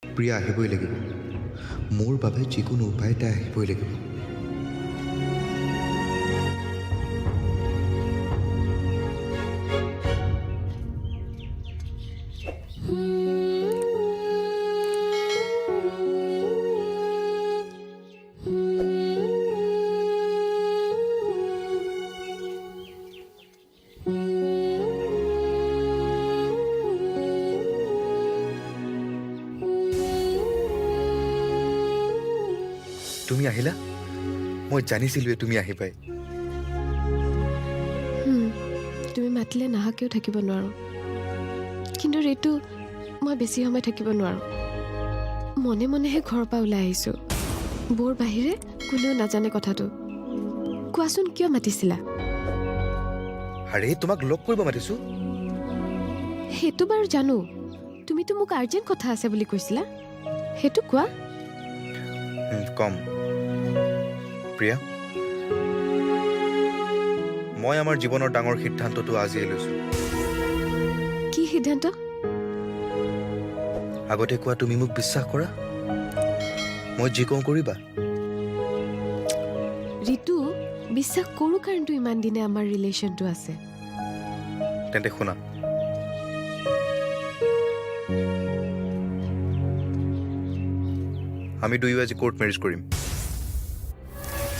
প্ৰিয়া আহিবই লাগিব মোৰ বাবে যিকোনো উপায় তাই আহিবই লাগিব তুমি আহিলা মই জানিছিলোৱে তুমি আহিবাই তুমি মাতিলে নাহাকেও থাকিব নোৱাৰো কিন্তু ঋতু মই বেছি সময় থাকিব নোৱাৰো মনে মনেহে ঘৰৰ পৰা ওলাই আহিছো বৰ বাহিৰে কোনেও নাজানে কথাটো কোৱাচোন কিয় মাতিছিলা আৰে তোমাক লগ কৰিব মাতিছো সেইটো বাৰু জানো তুমিতো মোক আৰ্জেণ্ট কথা আছে বুলি কৈছিলা সেইটো কোৱা কম প্ৰিয়া মই আমাৰ জীৱনৰ ডাঙৰ সিদ্ধান্তটো আজিয়ে লৈছো কি সিদ্ধান্ত আগতে কোৱা তুমি মোক বিশ্বাস কৰা মই যি কওঁ কৰিবা ঋতু বিশ্বাস কৰো কাৰণটো ইমান দিনে আমাৰ ৰিলেশ্যনটো আছে তেন্তে শুনা আমি দুয়ো আজি কোৰ্ট মেৰেজ কৰিম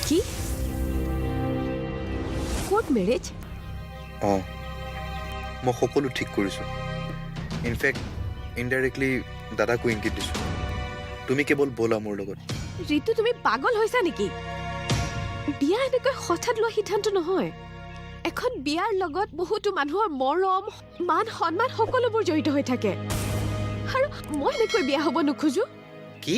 কি কোৰ্ট মেৰেজ অঁ মই সকলো ঠিক কৰিছোঁ ইনফেক্ট ইনডাইৰেক্টলি দাদাকো ইংগিত দিছোঁ তুমি কেৱল ব'লা মোৰ লগত ঋতু তুমি পাগল হৈছা নেকি বিয়া এনেকৈ হঠাৎ লোৱা সিদ্ধান্ত নহয় এখন বিয়াৰ লগত বহুতো মানুহৰ মৰম মান সন্মান সকলোবোৰ জড়িত হৈ থাকে আৰু মই এনেকৈ বিয়া হ'ব নোখোজো কি